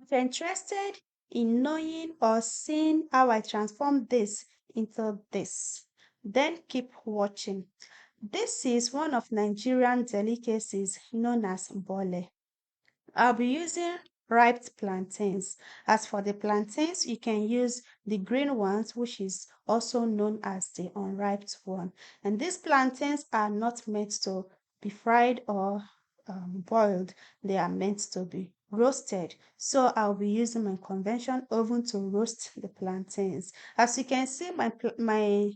If you're interested in knowing or seeing how I transform this into this, then keep watching. This is one of Nigerian delicacies known as bole. I'll be using ripe plantains. As for the plantains, you can use the green ones, which is also known as the unripe one. And these plantains are not meant to be fried or boiled, they are meant to be roasted. So I'll be using my convention oven to roast the plantains. As you can see, my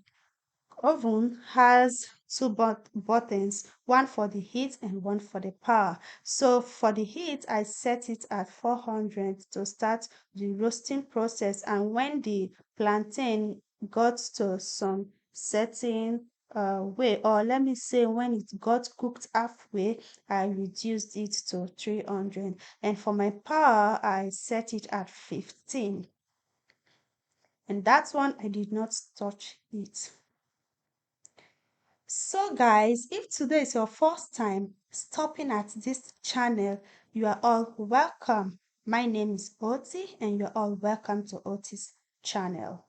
oven has two buttons, one for the heat and one for the power. So for the heat, I set it at 400 to start the roasting process. And when the plantain got to some certain way, or let me say when it got cooked halfway, I reduced it to 300. And for my power, I set it at 15. And that one, I did not touch it. So guys, if today is your first time stopping at this channel, you are all welcome. My name is Oti and you're all welcome to Oti's channel.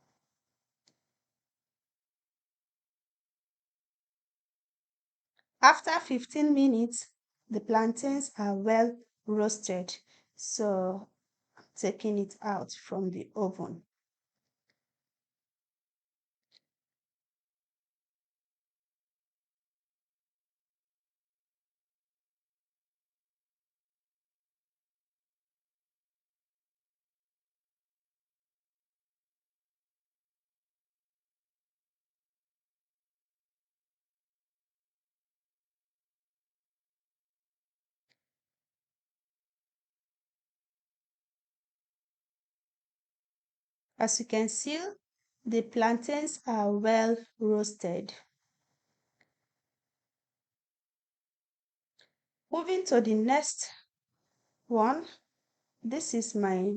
After 15 minutes, the plantains are well roasted. So I'm taking it out from the oven. As you can see, the plantains are well roasted. Moving to the next one, this is my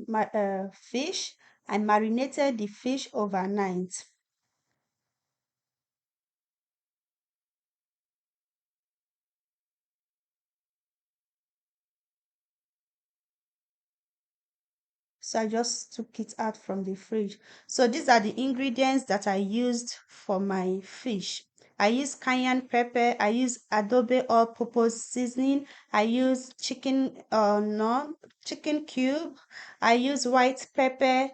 fish. I marinated the fish overnight. So I just took it out from the fridge. So these are the ingredients that I used for my fish. I use cayenne pepper, I use adobe all-purpose seasoning, I use chicken no, chicken cube, I use white pepper,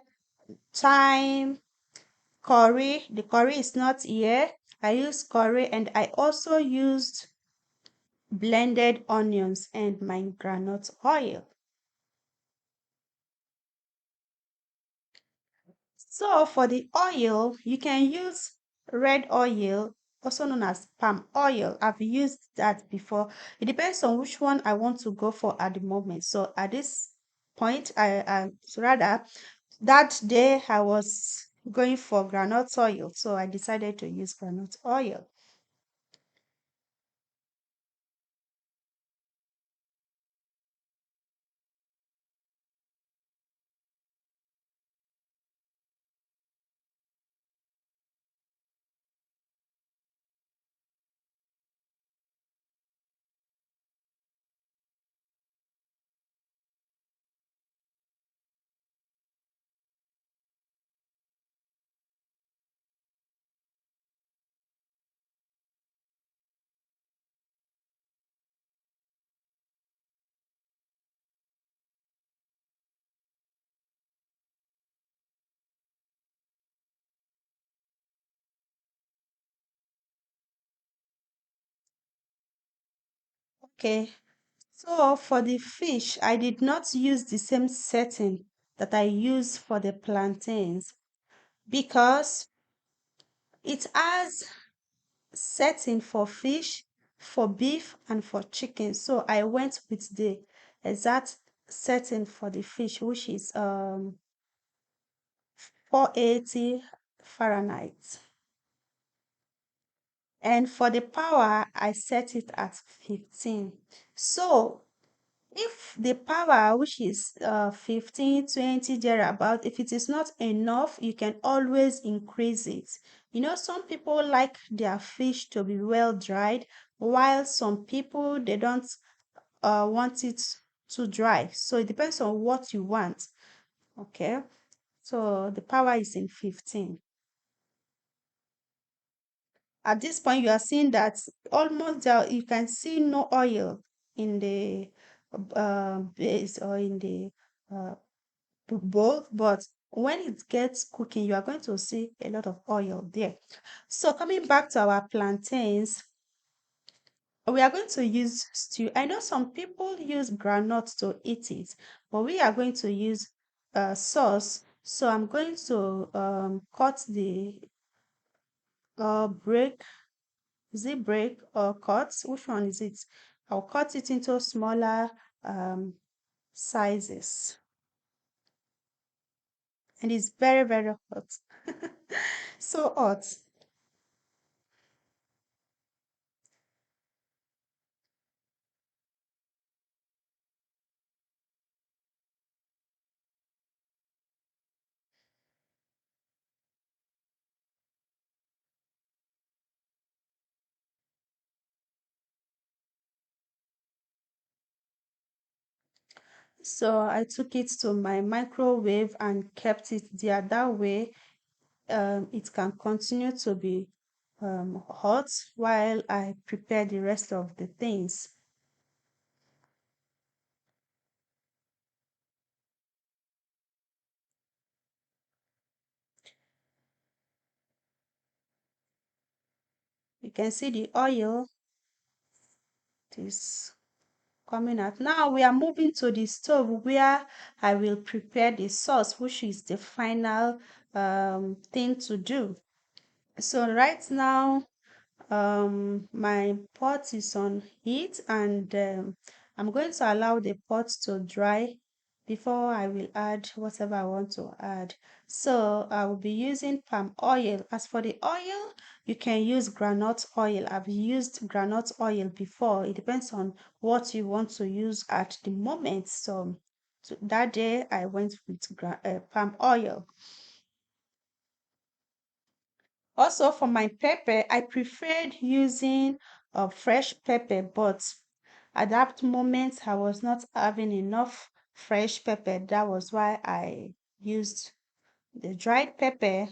thyme, curry. The curry is not here. I use curry and I also used blended onions and my groundnut oil. So for the oil, you can use red oil, also known as palm oil. I've used that before. It depends on which one I want to go for at the moment. So at this point, rather that day I was going for groundnut oil, so I decided to use groundnut oil. Okay, so for the fish, I did not use the same setting that I use for the plantains because it has setting for fish, for beef, and for chicken. So I went with the exact setting for the fish, which is 480 Fahrenheit. And for the power, I set it at 15. So if the power, which is 15, 20 thereabout, if it is not enough, you can always increase it. You know, some people like their fish to be well dried, while some people they don't want it too dry. So it depends on what you want. Okay. So the power is in 15. At this point, you are seeing that almost there, you can see no oil in the base or in the uh, bowl, but when it gets cooking, you are going to see a lot of oil there. So coming back to our plantains, we are going to use stew. I know some people use groundnut to eat it, but we are going to use sauce. So I'm going to cut the break. Is it break or cut? Which one is it? I'll cut it into smaller sizes. And it's very, very hot. So hot. So I took it to my microwave and kept it there. That way, it can continue to be hot while I prepare the rest of the things. You can see the oil is coming out. Now we are moving to the stove where I will prepare the sauce, which is the final thing to do. So right now, my pot is on heat, and I'm going to allow the pot to dry before I will add whatever I want to add. So I will be using palm oil. As for the oil, you can use groundnut oil. I've used groundnut oil before. It depends on what you want to use at the moment. So that day I went with palm oil. Also, for my pepper, I preferred using fresh pepper, but at that moment, I was not having enough fresh pepper. That was why I used the dried pepper,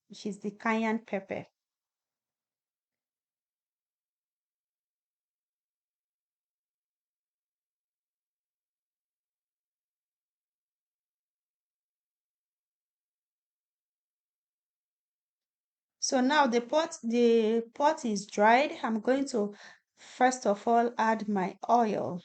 which is the cayenne pepper. So now the pot is dried. I'm going to first of all add my oil.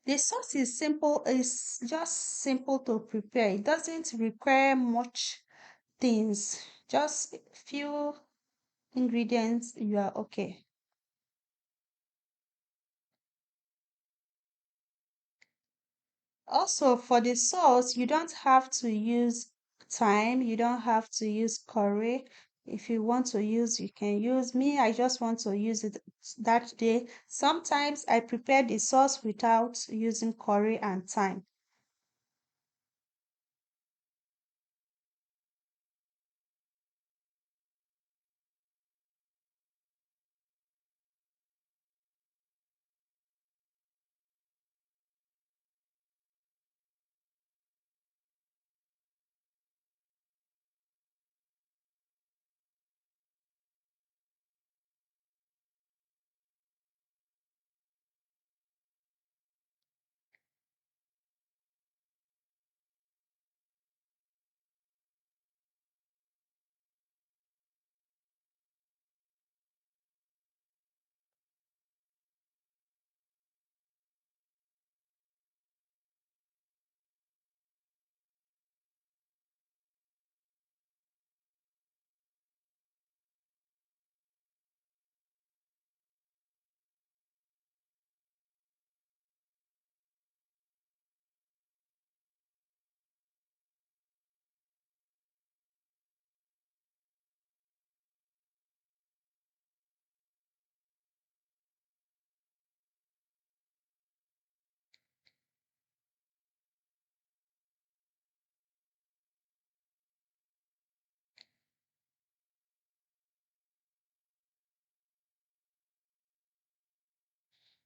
The sauce is simple, is just simple to prepare. It doesn't require much things, just few ingredients, you are okay. Also, for the sauce, you don't have to use thyme, you don't have to use curry. If you want to use, you can use. Me, I just want to use it that day. Sometimes I prepare the sauce without using curry and thyme.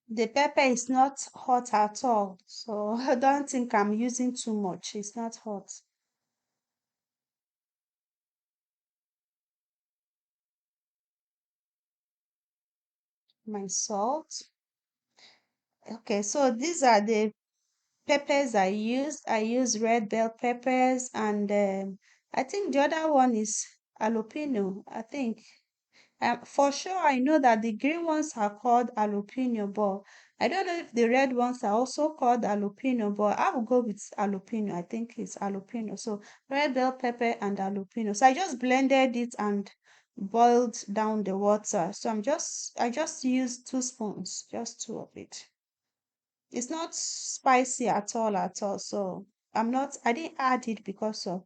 The pepper is not hot at all, so I don't think I'm using too much. It's not hot. My salt. Okay, so these are the peppers I used. I use red bell peppers, and I think the other one is jalapeno. I think for sure I know that the green ones are called jalapeno, but I don't know if the red ones are also called jalapeno. But I will go with jalapeno. I think it's jalapeno. So red bell pepper and jalapeno. So I just blended it and boiled down the water. So I just used 2 spoons, just two of it. It's not spicy at all. So I didn't add it because of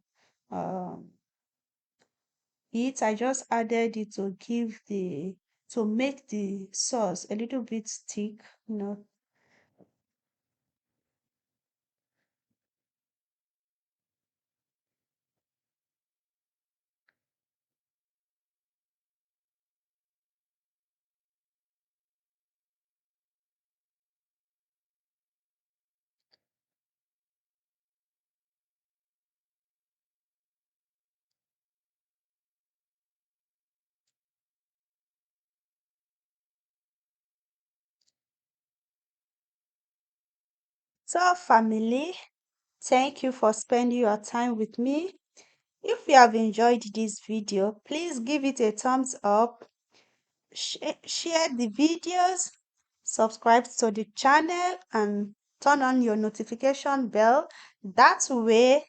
um it. I just added it to to make the sauce a little bit thick, you know. So family, thank you for spending your time with me. If you have enjoyed this video, please give it a thumbs up, share the videos, subscribe to the channel, and turn on your notification bell. That way,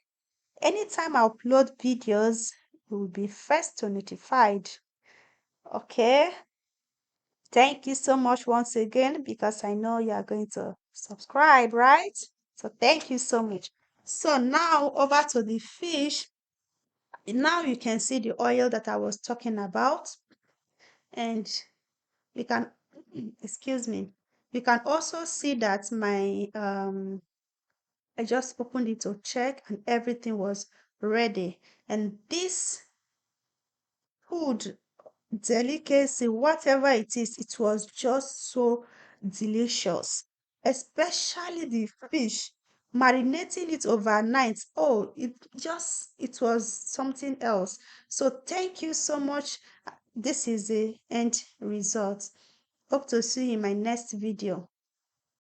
anytime I upload videos, you will be first to notified. Okay? Thank you so much once again because I know you are going to subscribe, right? So thank you so much. So now over to the fish. Now you can see the oil that I was talking about, and you can excuse me. You can also see that my I just opened it to check and everything was ready. And this food delicacy, whatever it is, it was just so delicious. Especially the fish, marinating it overnight. Oh, it was something else. So thank you so much. This is the end result. Hope to see you in my next video.